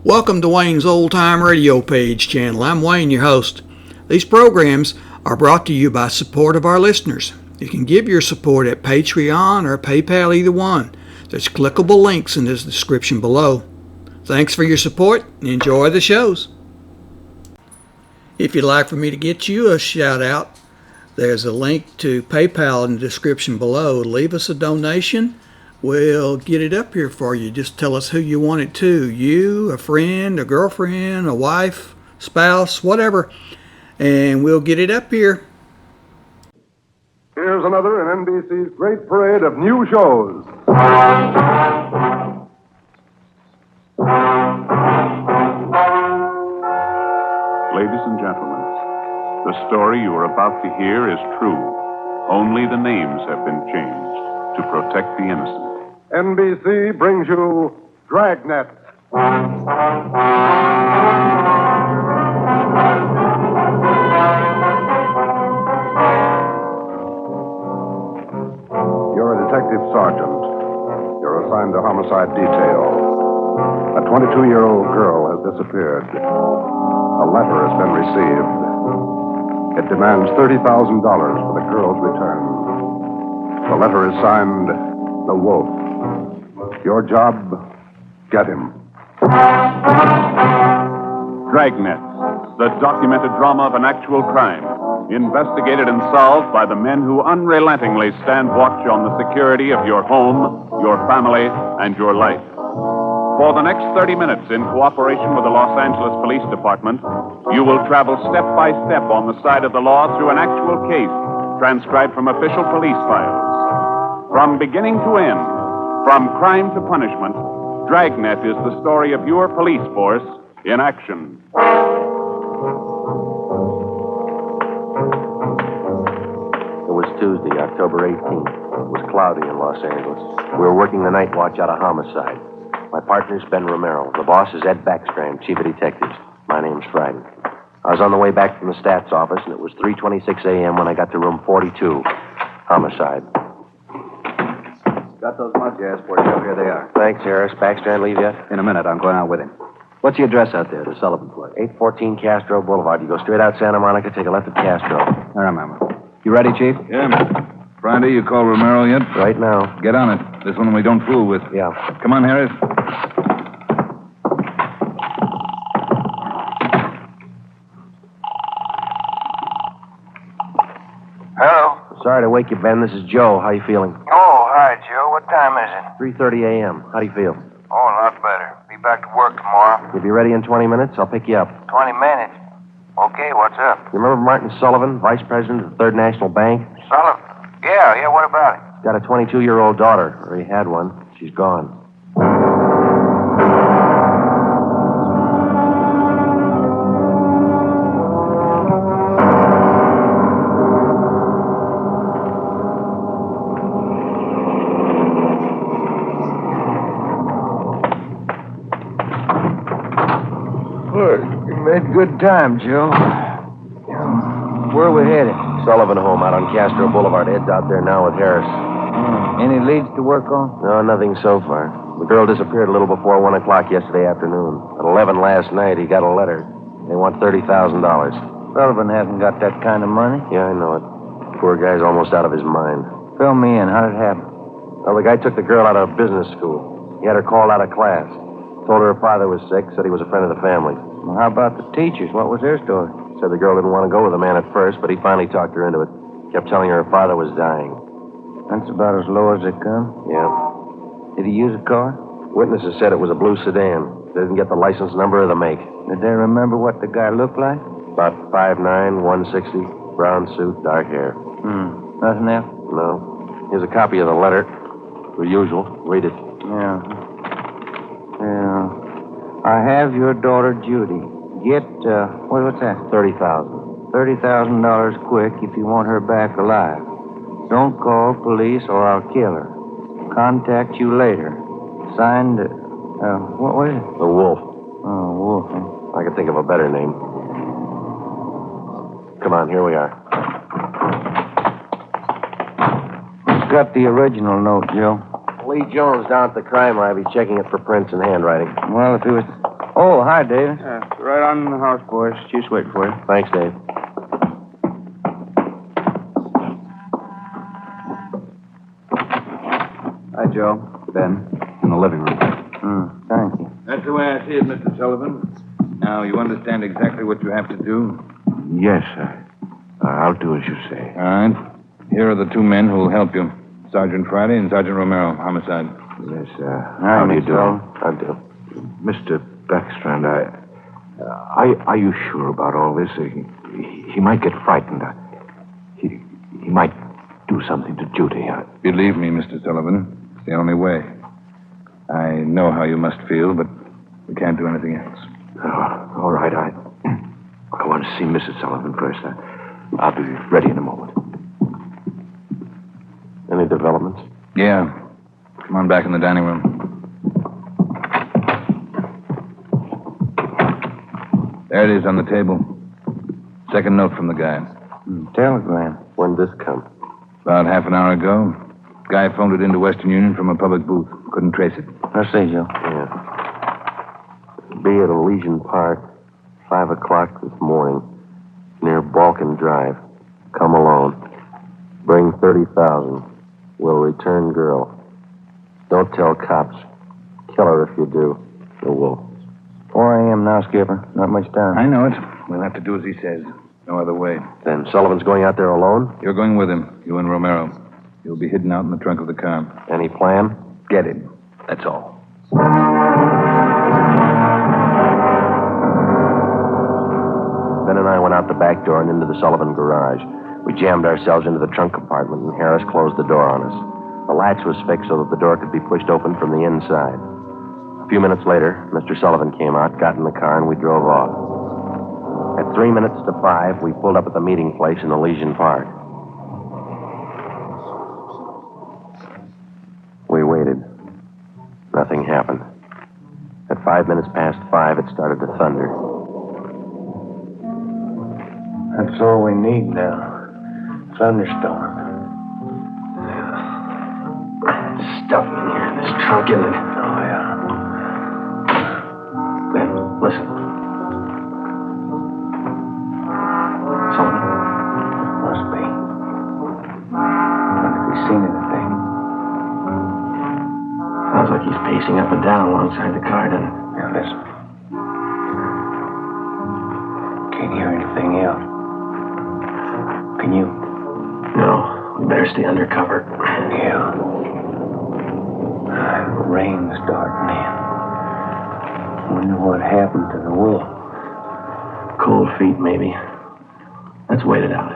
Welcome to Wayne's Old Time Radio Page channel. I'm Wayne, your host. These programs are brought to you by support of our listeners. You can give your support at Patreon or PayPal, either one. There's clickable links in the description below. Thanks for your support and enjoy the shows. If you'd like for me to get you a shout out, there's a link to PayPal in the description below. Leave us a donation. We'll get it up here for you. Just tell us who you want it to. You, a friend, a girlfriend, a wife, spouse, whatever. And we'll get it up here. Here's another in NBC's great parade of new shows. Ladies and gentlemen, the story you are about to hear is true. Only the names have been changed to protect the innocent. NBC brings you Dragnet. You're a detective sergeant. You're assigned to Homicide Detail. A 22-year-old girl has disappeared. A letter has been received. It demands $30,000 for the girl's return. The letter is signed The Wolf. Your job, get him. Dragnet, the documented drama of an actual crime, investigated and solved by the men who unrelentingly stand watch on the security of your home, your family, and your life. For the next 30 minutes, in cooperation with the Los Angeles Police Department, you will travel step by step on the side of the law through an actual case, transcribed from official police files. From beginning to end, from crime to punishment, Dragnet is the story of your police force in action. It was Tuesday, October 18th. It was cloudy in Los Angeles. We were working the night watch out of Homicide. My partner's Ben Romero. The boss is Ed Backstrand, chief of detectives. My name's Friday. I was on the way back from the stats office, and it was 3:26 a.m. when I got to room 42, Homicide. Got those mugs you asked for, Joe. Here they are. Thanks, Harris. Backstrand leave yet? In a minute. I'm going out with him. What's the address out there, the Sullivan place? 814 Castro Boulevard. You go straight out Santa Monica, take a left at Castro. I remember. You ready, Chief? Yeah, man. Friday, you call Romero yet? Right now. Get on it. This one we don't fool with. Yeah. Come on, Harris. Hello? Sorry to wake you, Ben. This is Joe. How you feeling? Oh, hi, Joe. What time is it? 3:30 a.m. How do you feel? Oh, a lot better. Be back to work tomorrow. You'll be ready in 20 minutes. I'll pick you up. 20 minutes. Okay, what's up? You remember Martin Sullivan, vice president of the Third National Bank? Sullivan? Yeah, what about it? He's got a 22-year-old daughter, or he had one. She's gone. You made good time, Joe. Where are we headed? Sullivan home out on Castro Boulevard. Ed's out there now with Harris. Any leads to work on? No, nothing so far. The girl disappeared a little before 1 o'clock yesterday afternoon. At 11 last night, he got a letter. They want $30,000. Sullivan hasn't got that kind of money. Yeah, I know it. Poor guy's almost out of his mind. Fill me in. How did it happen? Well, the guy took the girl out of business school. He had her called out of class. Told her father was sick, said he was a friend of the family. Well, how about the teachers? What was their story? Said the girl didn't want to go with the man at first, but he finally talked her into it. Kept telling her her father was dying. That's about as low as they come. Yeah. Did he use a car? Witnesses said it was a blue sedan. They didn't get the license number or the make. Did they remember what the guy looked like? About 5'9", 160, brown suit, dark hair. Nothing else? No. Here's a copy of the letter. The usual. Read it. Yeah. I have your daughter, Judy. Get, what's that? $30,000. $30,000 quick if you want her back alive. Don't call police or I'll kill her. Contact you later. Signed, what was it? The Wolf. Oh, Wolf. Huh? I could think of a better name. Come on, here we are. Who's got the original note, Joe? Lee Jones down at the crime lab. He's checking it for prints and handwriting. Well, if he was... Oh, hi, Dave. Right on the house, boys. Chief's waiting for you. Thanks, Dave. Hi, Joe. Ben. In the living room. Thank you. That's the way I see it, Mr. Sullivan. Now, you understand exactly what you have to do? Yes, sir. I'll do as you say. All right. Here are the two men who will help you. Sergeant Friday and Sergeant Romero, homicide. Yes, How do you do? I do. Mr. Backstrand, are you sure about all this? He might get frightened. He might do something to Judy. Believe me, Mr. Sullivan, it's the only way. I know how you must feel, but we can't do anything else. All right, I want to see Mrs. Sullivan first. I'll be ready in a moment. Any developments? Yeah. Come on back in the dining room. There it is on the table. Second note from the guy. Telegram. When'd this come? About half an hour ago. Guy phoned it into Western Union from a public booth. Couldn't trace it. I see, Joe. Yeah. Be at Elysian Park, 5 o'clock this morning, near Balkan Drive. Come alone. Bring 30,000. Will return girl. Don't tell cops. Kill her if you do. Or we'll. 4 a.m. now, Skipper. Not much time. I know it. We'll have to do as he says. No other way. Then Sullivan's going out there alone? You're going with him, you and Romero. You'll be hidden out in the trunk of the car. Any plan? Get him. That's all. Ben and I went out the back door and into the Sullivan garage. We jammed ourselves into the trunk compartment, and Harris closed the door on us. The latch was fixed so that the door could be pushed open from the inside. A few minutes later, Mr. Sullivan came out, got in the car, and we drove off. At 3 minutes to 5, we pulled up at the meeting place in Elysian Park. We waited. Nothing happened. At 5 minutes past 5, it started to thunder. That's all we need now. Thunderstorm. Stuff in here in this trunk, isn't it? Oh, yeah. Ben, listen. Sullivan? Must be. Wonder if he's seen anything. Sounds like he's pacing up and down alongside the car, doesn't it? Now, listen. Can't hear anything else. Can you? No. We better stay under cover. Yeah. Rain's starting in. Wonder what happened to the wool. Cold feet, maybe. Let's wait it out.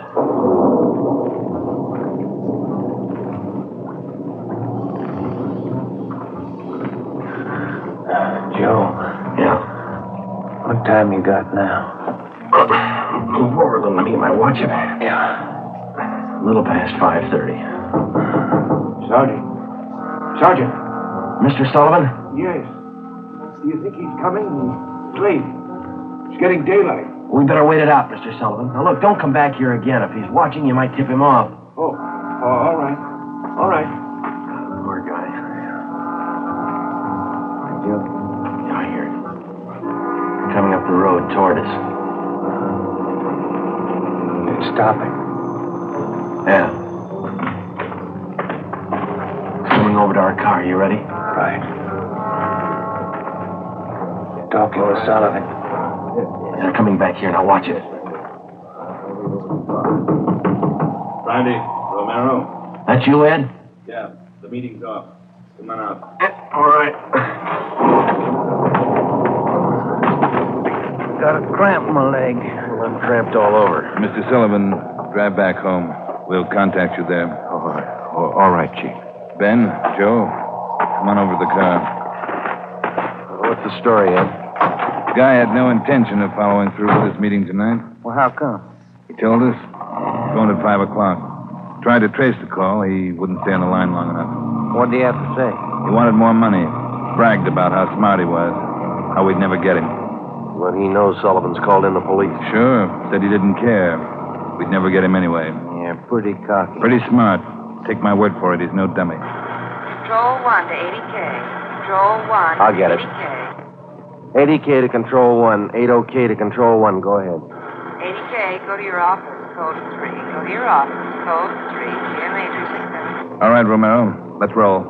Joe, Yeah. what time you got now? Move over a little. Let me get my watch. Yeah. A little past 5:30. Sergeant. Sergeant. Mr. Sullivan? Yes. Do you think he's coming? It's late. It's getting daylight. We better wait it out, Mr. Sullivan. Now, look, don't come back here again. If he's watching, you might tip him off. Oh, all right. All right. Poor guy. Joe. Yeah, I hear it. Coming up the road toward us. It's stopping. Yeah. Coming over to our car. You ready? Right. Talking with Sullivan. They're coming back here. Now, watch it. Friday, Romero. That you, Ed? Yeah, the meeting's off. Come on out. All right. Got a cramp in my leg. Well, I'm cramped all over. Mr. Sullivan, drive back home. We'll contact you there. All right, Chief. Ben, Joe, come on over to the car. What's the story, Ed? Guy had no intention of following through with this meeting tonight. Well, how come? He told us. Phoned at 5 o'clock. Tried to trace the call. He wouldn't stay on the line long enough. What do you have to say? He wanted more money. Bragged about how smart he was. How we'd never get him. Well, he knows Sullivan's called in the police. Sure. Said he didn't care. We'd never get him anyway. Yeah, pretty cocky. Pretty smart. Take my word for it. He's no dummy. Control 1 to 80K. Control 1 I'll to get it. 80K. 80K to Control 1. 80K to Control 1. Go ahead. 80K, go to your office, code 3. Go to your office, code 3. GM Major 67. All right, Romero. Let's roll.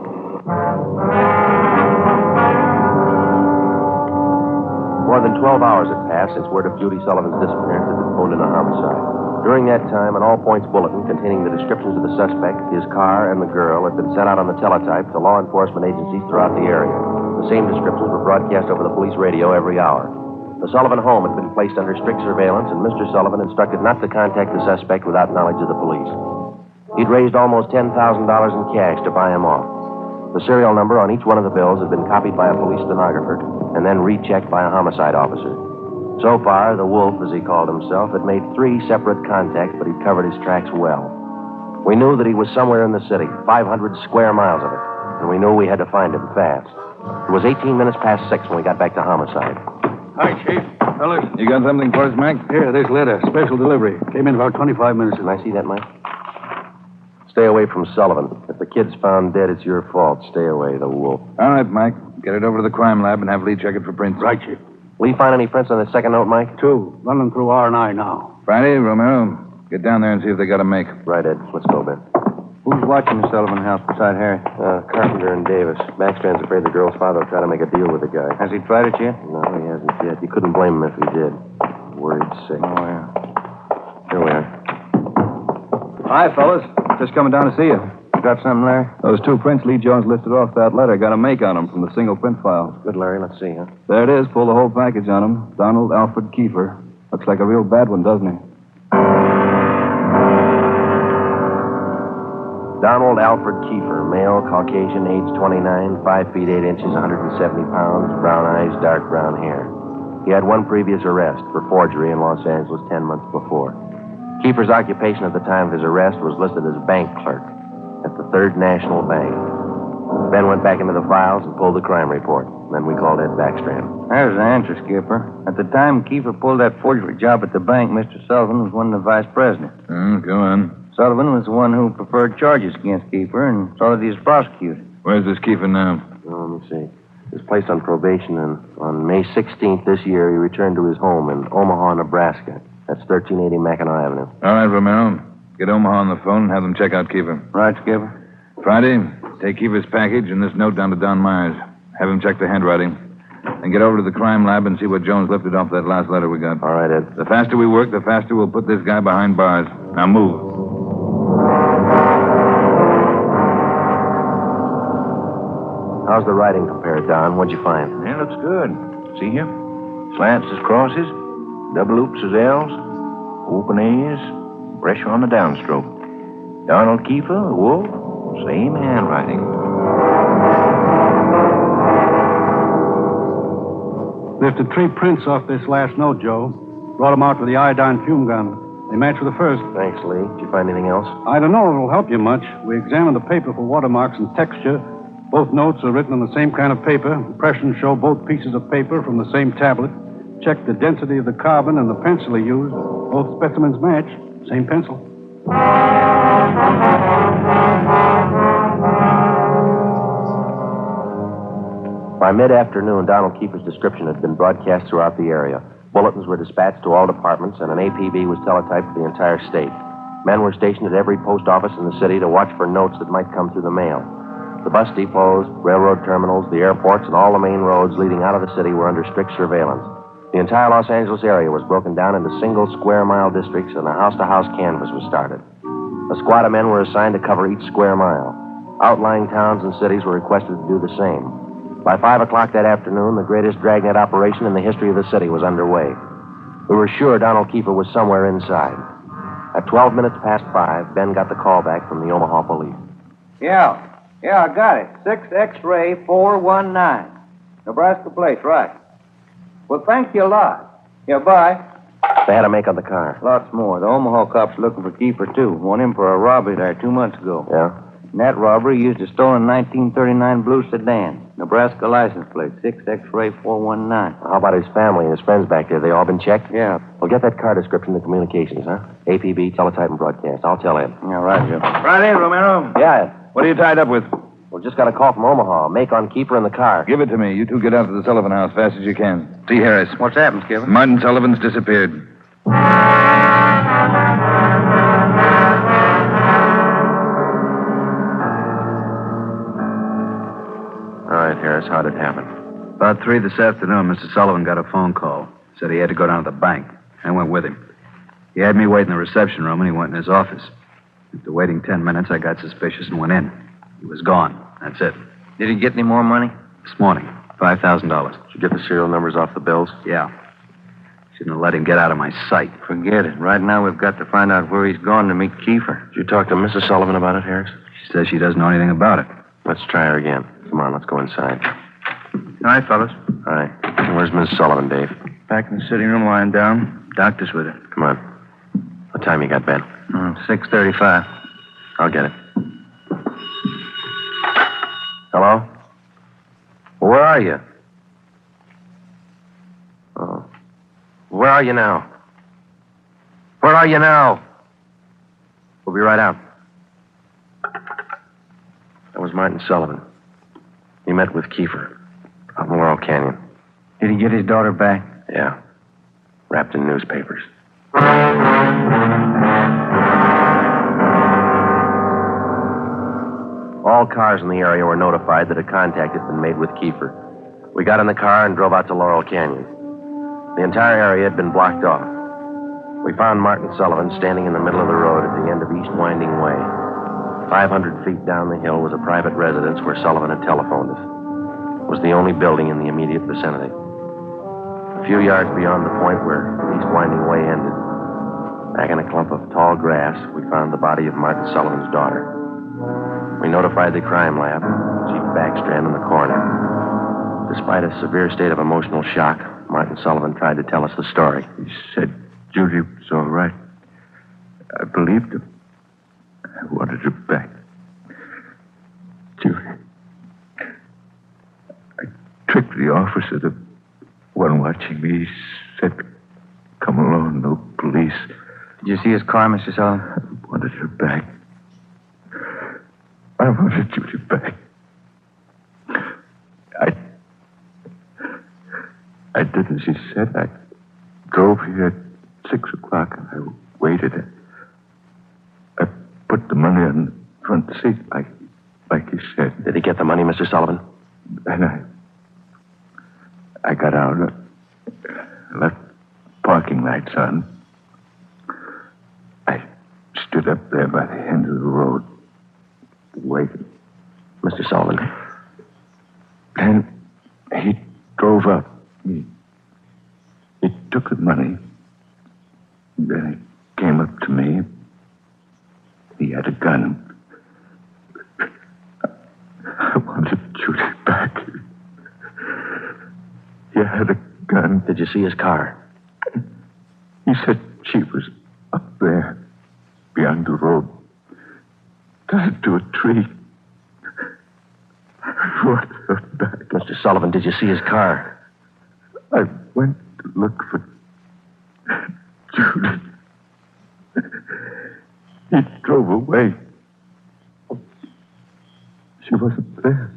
More than 12 hours had passed since word of Judy Sullivan's disappearance had been phoned in a homicide. During that time, an all-points bulletin containing the descriptions of the suspect, his car, and the girl had been sent out on the teletype to law enforcement agencies throughout the area. The same descriptions were broadcast over the police radio every hour. The Sullivan home had been placed under strict surveillance, and Mr. Sullivan instructed not to contact the suspect without knowledge of the police. He'd raised almost $10,000 in cash to buy him off. The serial number on each one of the bills had been copied by a police stenographer and then rechecked by a homicide officer. So far, the Wolf, as he called himself, had made 3 separate contacts, but he'd covered his tracks well. We knew that he was somewhere in the city, 500 square miles of it, and we knew we had to find him fast. It was 18 minutes past 6 when we got back to Homicide. Hi, Chief. Fellas. You got something for us, Mac? Here, this letter. Special delivery. Came in about 25 minutes Can ago. I see that, Mike? Stay away from Sullivan. If the kid's found dead, it's your fault. Stay away, the Wolf. All right, Mike. Get it over to the crime lab and have Lee check it for prints. Right, Chief. Will you find any prints on the second note, Mike? 2. Running through R&I now. Friday, Romero. Get down there and see if they got a make. Right, Ed. Let's go, Ben. Who's watching the Sullivan house beside Harry? Carpenter and Davis. Backstrand's afraid the girl's father will try to make a deal with the guy. Has he tried it yet? No, he hasn't yet. You couldn't blame him if he did. Worried sick. Oh, yeah. Here we are. Hi, fellas. Just coming down to see you. Got something, Larry? Those 2 prints Lee Jones listed off that letter got a make on them from the single print file. Good, Larry. Let's see, huh? There it is. Pull the whole package on him. Donald Alfred Kiefer. Looks like a real bad one, doesn't he? Donald Alfred Kiefer, male, Caucasian, age 29, 5 feet 8 inches, 170 pounds, brown eyes, dark brown hair. He had 1 previous arrest for forgery in Los Angeles 10 months before. Kiefer's occupation at the time of his arrest was listed as bank clerk at the Third National Bank. Ben went back into the files and pulled the crime report. Then we called Ed Backstrand. There's the answer, Skipper. At the time Kiefer pulled that forgery job at the bank, Mr. Sullivan was one of the vice presidents. Go on. Sullivan was the one who preferred charges against Kiefer and saw that he was prosecuted. Where's this Kiefer now? Let me see. He was placed on probation, and on May 16th this year, he returned to his home in Omaha, Nebraska. That's 1380 Mackinac Avenue. All right, Romero. Get Omaha on the phone and have them check out Kiefer. Right, Skipper? Friday, take Kiefer's package and this note down to Don Myers. Have him check the handwriting. And get over to the crime lab and see what Jones lifted off that last letter we got. All right, Ed. The faster we work, the faster we'll put this guy behind bars. Now move. How's the writing compared, Don? What'd you find? Yeah, looks good. See here? Slants as crosses, double oops as L's, open A's, pressure on the downstroke. Donald Kiefer, Wolf, same handwriting. Lifted 3 prints off this last note, Joe. Brought them out with the iodine fume gun. They match with the first. Thanks, Lee. Did you find anything else? I don't know if it'll help you much. We examined the paper for watermarks and texture. Both notes are written on the same kind of paper. Impressions show both pieces of paper from the same tablet. Checked the density of the carbon and the pencil he used. Both specimens match. Same pencil. By mid-afternoon, Donald Kiefer's description had been broadcast throughout the area. Bulletins were dispatched to all departments, and an APB was teletyped for the entire state. Men were stationed at every post office in the city to watch for notes that might come through the mail. The bus depots, railroad terminals, the airports, and all the main roads leading out of the city were under strict surveillance. The entire Los Angeles area was broken down into single square-mile districts, and a house-to-house canvass was started. A squad of men were assigned to cover each square mile. Outlying towns and cities were requested to do the same. By 5 o'clock that afternoon, the greatest dragnet operation in the history of the city was underway. We were sure Donald Kiefer was somewhere inside. At 12 minutes past 5, Ben got the call back from the Omaha police. Yeah, I got it. 6 X-ray 419. Nebraska place, right. Well, thank you a lot. Yeah, bye. They had a make on the car. Lots more. The Omaha cops looking for Kiefer, too. Want him for a robbery there 2 months ago. Yeah? In that robbery, he used a stolen 1939 blue sedan. Nebraska license plate, 6 X-ray 419. How about his family and his friends back there? They all been checked? Yeah. Well, get that car description to communications, huh? APB, teletype, and broadcast. I'll tell him. Yeah, right, Joe. Friday, Romero. Yeah, Ed. What are you tied up with? Well, just got a call from Omaha. Make on Kiefer in the car. Give it to me. You two get out to the Sullivan house fast as you can. See Harris. What's happened, Skipper? Martin Sullivan's disappeared. All right, Harris, how'd it happen? About 3 this afternoon, Mr. Sullivan got a phone call. Said he had to go down to the bank. I went with him. He had me wait in the reception room, and he went in his office. After waiting 10 minutes, I got suspicious and went in. He was gone. That's it. Did he get any more money? This morning, $5,000. Did you get the serial numbers off the bills? Yeah. Shouldn't have let him get out of my sight. Forget it. Right now, we've got to find out where he's gone to meet Kiefer. Did you talk to Mrs. Sullivan about it, Harris? She says she doesn't know anything about it. Let's try her again. Come on, let's go inside. All right, fellas. All right. Where's Mrs. Sullivan, Dave? Back in the sitting room, lying down. Doctor's with her. Come on. What time you got, Ben? 6:35. I'll get it. Hello? Well, where are you? Oh. Where are you now? Where are you now? We'll be right out. That was Martin Sullivan. He met with Kiefer out in Laurel Canyon. Did he get his daughter back? Yeah. Wrapped in newspapers. All cars in the area were notified that a contact had been made with Kiefer. We got in the car and drove out to Laurel Canyon. The entire area had been blocked off. We found Martin Sullivan standing in the middle of the road at the end of East Winding Way. 500 feet down the hill was a private residence where Sullivan had telephoned us. It was the only building in the immediate vicinity. A few yards beyond the point where East Winding Way ended, back in a clump of tall grass, we found the body of Martin Sullivan's daughter. We notified the crime lab, Chief Backstrand in the coroner. Despite a severe state of emotional shock, Martin Sullivan tried to tell us the story. He said Judy was all right. I believed him. I wanted her back. Judy. I tricked the officer, the one watching me. He said, come along, no police. Did you see his car, Mr. Sullivan? I wanted her back. I wanted Judy back. I did as he said. I drove here at 6 o'clock and I waited. I put the money on the front seat like he said. Did he get the money, Mr. Sullivan? And I got out, left parking lights on. I stood up there by the end of the road, waiting. Mr. Sullivan. Then he drove up. He took the money. Then he came up to me. He had a gun. I wanted Judy back. He had a gun. Did you see his car? He said she was up there, beyond the road, tied to a tree. I wanted her back. Mr. Sullivan, did you see his car? I went to look for Judy. He drove away. She wasn't there.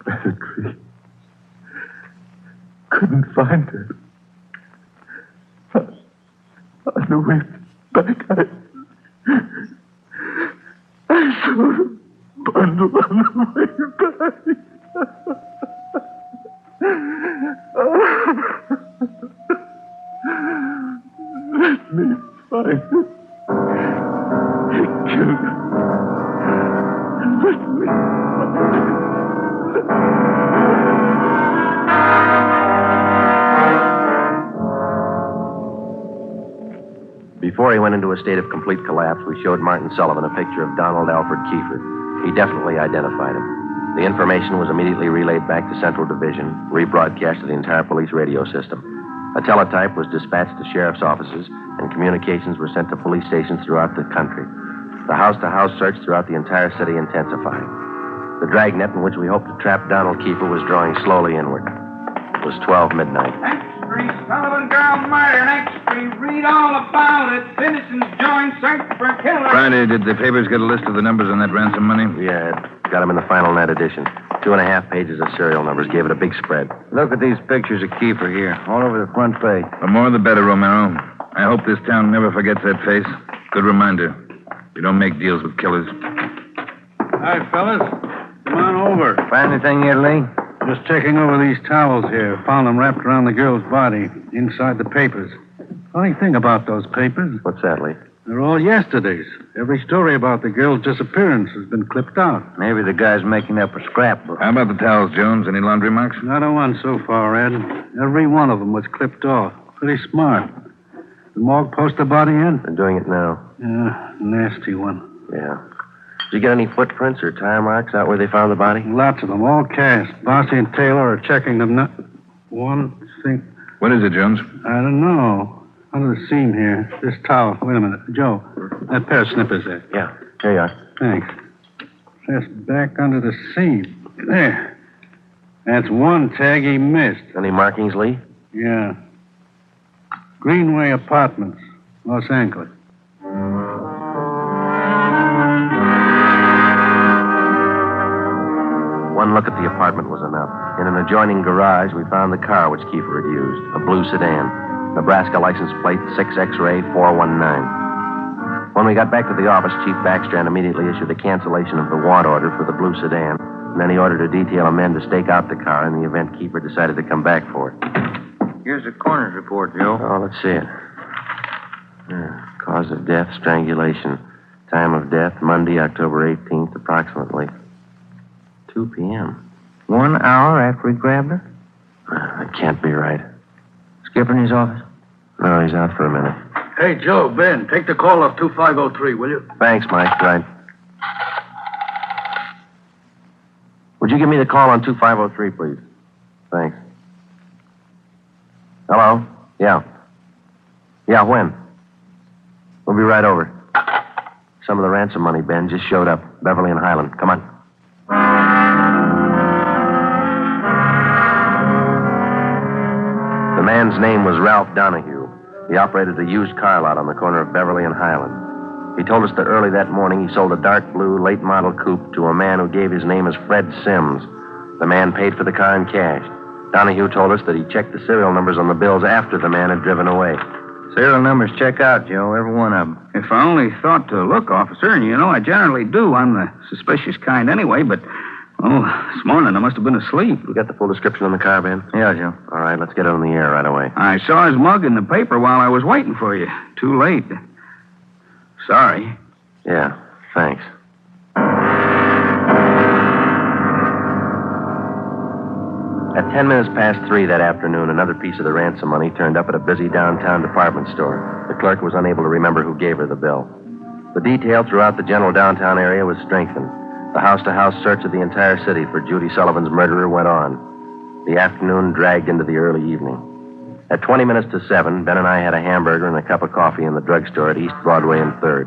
By the tree. Couldn't find her. On the way back, I saw her bundle on the way back. Let me find her. He killed her. Let me find her. Before he went into a state of complete collapse, we showed Martin Sullivan a picture of Donald Alfred Kiefer. He definitely identified him. The information was immediately relayed back to Central Division, rebroadcast to the entire police radio system. A teletype was dispatched to sheriff's offices, and communications were sent to police stations throughout the country. The house-to-house search throughout the entire city intensified. The dragnet in which we hoped to trap Donald Kiefer was drawing slowly inward. It was 12 midnight. Street, Sullivan girl murder, next street. Read all about it. Citizens join search for killer. Friday, did the papers get a list of the numbers on that ransom money? Yeah, Got them in the final net edition. 2.5 pages of serial numbers. Gave it a big spread. Look at these pictures of Kiefer here, all over the front page. The more the better, Romero. I hope this town never forgets that face. Good reminder. You don't make deals with killers. Hi, fellas. Come on over. Find anything yet, Lee? Just checking over these towels here. Found them wrapped around the girl's body, inside the papers. Funny thing about those papers, What's that, Lee? they're all yesterday's. Every story about the girl's disappearance has been clipped out. Maybe the guy's making up a scrapbook. How about the towels, Jones? Any laundry marks? Not a one so far, Ed. Every one of them was clipped off. Pretty smart. The morgue post the body in? They're doing it now. Yeah, nasty one. Yeah. Did you get any footprints or tire marks out where they found the body? Lots of them, all cast. Bossy and Taylor are checking them. One thing. What is it, Jones? I don't know. Under the seam here. This towel. Wait a minute. Joe, that pair of snippers there. Yeah. Here you are. Thanks. Just back under the seam. There. That's one tag he missed. Any markings, Lee? Yeah. Greenway Apartments, Los Angeles. One look at the apartment was enough. In an adjoining garage, we found the car which Kiefer had used, a blue sedan. Nebraska license plate 6X-ray 419. When we got back to the office, Chief Backstrand immediately issued a cancellation of the want order for the blue sedan, and then he ordered a detail of men to stake out the car in the event Kiefer decided to come back for it. Here's the coroner's report, Joe. Oh, let's see it. Cause of death, strangulation. Time of death, Monday, October 18th, approximately 2 p.m. 1 hour after he grabbed her? That can't be right. Skipper in his office? No, he's out for a minute. Hey, Joe, Ben, take the call off 2503, will you? Thanks, Mike. Right. Would you give me the call on 2503, please? Thanks. Hello? Yeah. Yeah, when? We'll be right over. Some of the ransom money, Ben, just showed up. Beverly and Highland. Come on. The man's name was Ralph Donahue. He operated a used car lot on the corner of Beverly and Highland. He told us that early that morning he sold a dark blue late model coupe to a man who gave his name as Fred Sims. The man paid for the car in cash. Donahue told us that he checked the serial numbers on the bills after the man had driven away. Serial numbers check out, Joe, every one of them. If I only thought to look, officer, and you know I generally do. I'm the suspicious kind anyway, but, this morning I must have been asleep. You got the full description on the car, Ben? Yeah, Joe. All right, let's get it on the air right away. I saw his mug in the paper while I was waiting for you. Too late. Sorry. Yeah, thanks. At 10 minutes past 3 that afternoon, another piece of the ransom money turned up at a busy downtown department store. The clerk was unable to remember who gave her the bill. The detail throughout the general downtown area was strengthened. The house-to-house search of the entire city for Judy Sullivan's murderer went on. The afternoon dragged into the early evening. At 20 minutes to 7, Ben and I had a hamburger and a cup of coffee in the drugstore at East Broadway and 3rd.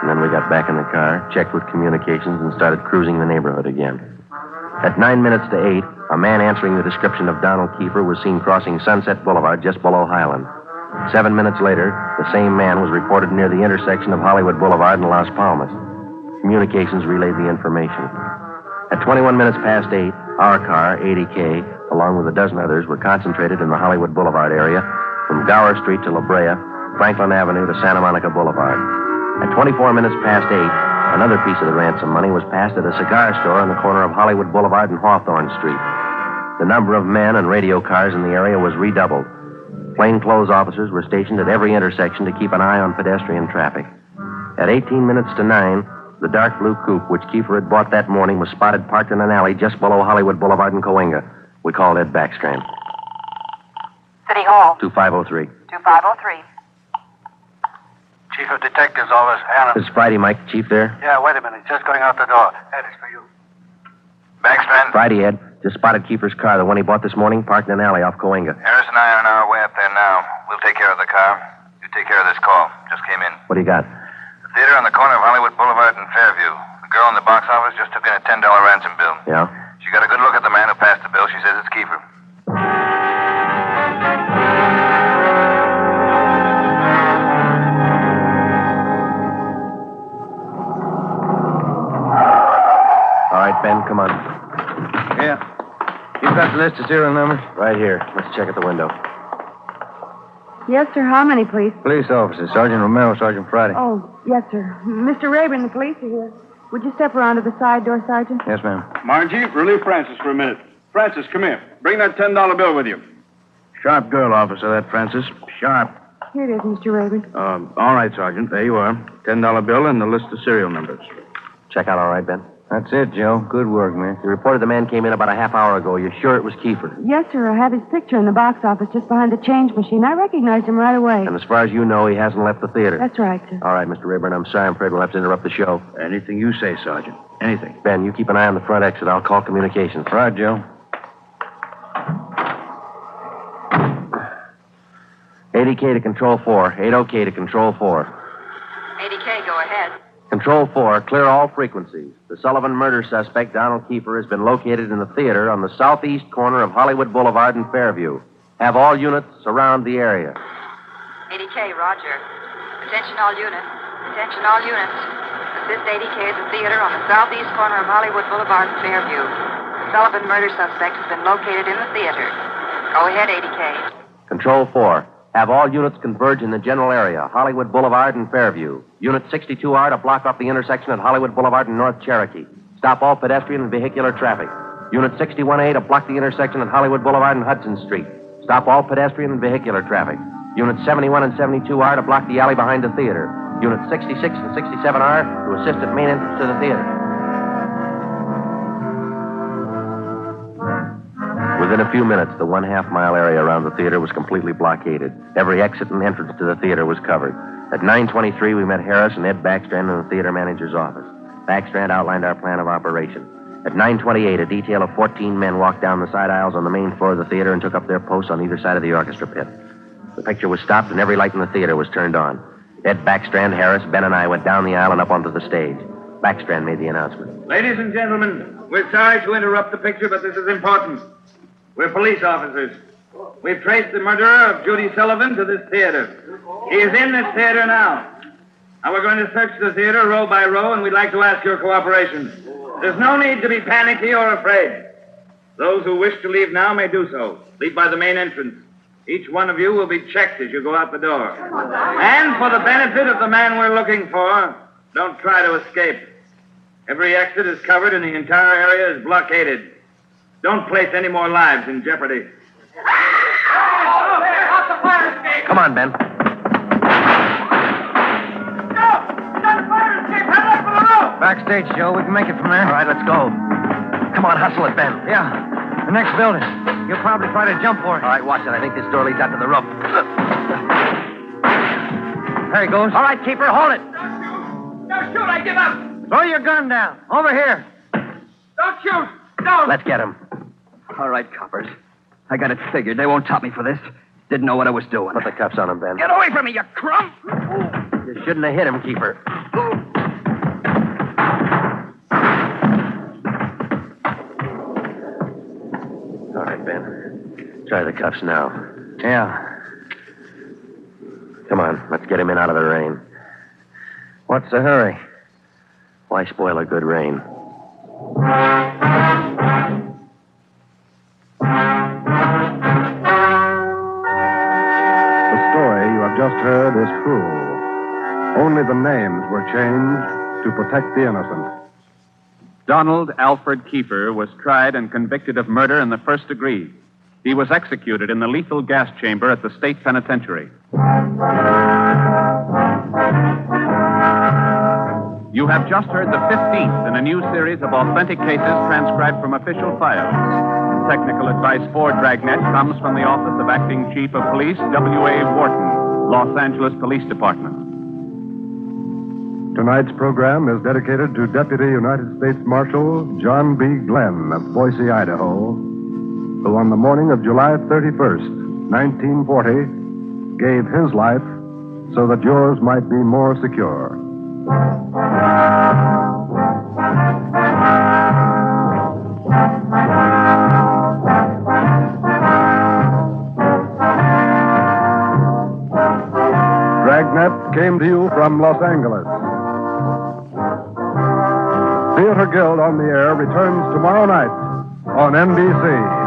And then we got back in the car, checked with communications, and started cruising the neighborhood again. At 9 minutes to 8, a man answering the description of Donald Kiefer was seen crossing Sunset Boulevard just below Highland. 7 minutes later, the same man was reported near the intersection of Hollywood Boulevard and Las Palmas. Communications relayed the information. At 21 minutes past 8, our car, 80K, along with a dozen others, were concentrated in the Hollywood Boulevard area from Gower Street to La Brea, Franklin Avenue to Santa Monica Boulevard. At 24 minutes past 8, another piece of the ransom money was passed at a cigar store on the corner of Hollywood Boulevard and Hawthorne Street. The number of men and radio cars in the area was redoubled. Plainclothes officers were stationed at every intersection to keep an eye on pedestrian traffic. At 18 minutes to 9, the dark blue coupe which Kiefer had bought that morning was spotted parked in an alley just below Hollywood Boulevard and Coinga. We called Ed Backstrand. City Hall. 2503. 2503. Chief of Detectives Office, Anna. This is Friday, Mike. Chief there? Yeah, wait a minute. Just going out the door. Ed, it's for you. Backstrand? Friday, Ed. Just spotted Kiefer's car, the one he bought this morning, parked in an alley off Coinga. Harris and I are on our way up there now. We'll take care of the car. You take care of this call. Just came in. What do you got? The theater on the corner of Hollywood Boulevard and Fairview. The girl in the box office just took in a $10 ransom bill. Yeah? She got a good look at the man who passed the bill. She says it's Kiefer. All right, right, Ben, come on. Yeah. You've got the list of serial numbers? Right here. Let's check at the window. Yes, sir. How many, please? Police officers. Sergeant Romero, Sergeant Friday. Oh, yes, sir. Mr. Rayburn, the police are here. Would you step around to the side door, Sergeant? Yes, ma'am. Margie, relieve Francis for a minute. Francis, come here. Bring that $10 bill with you. Sharp girl, officer, that Francis. Sharp. Here it is, Mr. Rayburn. All right, Sergeant. There you are. $10 bill and the list of serial numbers. Check out all right, Ben? That's it, Joe. Good work, man. You reported the man came in about a half hour ago. You're sure it was Kiefer? Yes, sir. I have his picture in the box office just behind the change machine. I recognized him right away. And as far as you know, he hasn't left the theater? That's right, sir. All right, Mr. Rayburn, I'm sorry. I'm afraid we'll have to interrupt the show. Anything you say, Sergeant. Anything. Ben, you keep an eye on the front exit. I'll call communications. Right, Joe. 80K to Control 4. 80K to Control 4. 80K, go ahead. Control 4, clear all frequencies. The Sullivan murder suspect, Donald Kiefer, has been located in the theater on the southeast corner of Hollywood Boulevard and Fairview. Have all units surround the area. 80K, roger. Attention all units. Attention all units. Assist 80K at the theater on the southeast corner of Hollywood Boulevard and Fairview. The Sullivan murder suspect has been located in the theater. Go ahead, 80K. Control 4, have all units converge in the general area, Hollywood Boulevard and Fairview. Unit 62R to block off the intersection at Hollywood Boulevard and North Cherokee. Stop all pedestrian and vehicular traffic. Unit 61A to block the intersection at Hollywood Boulevard and Hudson Street. Stop all pedestrian and vehicular traffic. Unit 71 and 72R to block the alley behind the theater. Unit 66 and 67R to assist at main entrance to the theater. Within a few minutes, the 1/2 mile area around the theater was completely blockaded. Every exit and entrance to the theater was covered. At 9:23, we met Harris and Ed Backstrand in the theater manager's office. Backstrand outlined our plan of operation. At 9:28, a detail of 14 men walked down the side aisles on the main floor of the theater and took up their posts on either side of the orchestra pit. The picture was stopped and every light in the theater was turned on. Ed Backstrand, Harris, Ben, and I went down the aisle and up onto the stage. Backstrand made the announcement. Ladies and gentlemen, we're sorry to interrupt the picture, but this is important. We're police officers. We've traced the murderer of Judy Sullivan to this theater. He is in this theater now. Now we're going to search the theater row by row, and we'd like to ask your cooperation. There's no need to be panicky or afraid. Those who wish to leave now may do so. Leave by the main entrance. Each one of you will be checked as you go out the door. And for the benefit of the man we're looking for, don't try to escape. Every exit is covered and the entire area is blockaded. Don't place any more lives in jeopardy. Come on, Ben. Backstage, Joe. We can make it from there. All right, let's go. Come on, hustle it, Ben. Yeah. The next building. You'll probably try to jump for it. All right, watch it. I think this door leads out to the roof. There he goes. All right, Keeper, hold it. Don't shoot, I give up. Throw your gun down. Over here. Don't shoot. Don't. Let's get him. All right, coppers. I got it figured. They won't top me for this. Didn't know what I was doing. Put the cuffs on him, Ben. Get away from me, you crump! You shouldn't have hit him, Keeper. All right, Ben. Try the cuffs now. Yeah. Come on, let's get him in out of the rain. What's the hurry? Why spoil a good rain? The story you have just heard is true. Only the names were changed to protect the innocent. Donald Alfred Kiefer was tried and convicted of murder in the first degree. He was executed in the lethal gas chamber at the state penitentiary. You have just heard the 15th in a new series of authentic cases transcribed from official files. Technical advice for Dragnet comes from the Office of Acting Chief of Police, W.A. Wharton, Los Angeles Police Department. Tonight's program is dedicated to Deputy United States Marshal John B. Glenn of Boise, Idaho, who on the morning of July 31st, 1940, gave his life so that yours might be more secure. Dragnet came to you from Los Angeles. Theater Guild on the Air returns tomorrow night on NBC.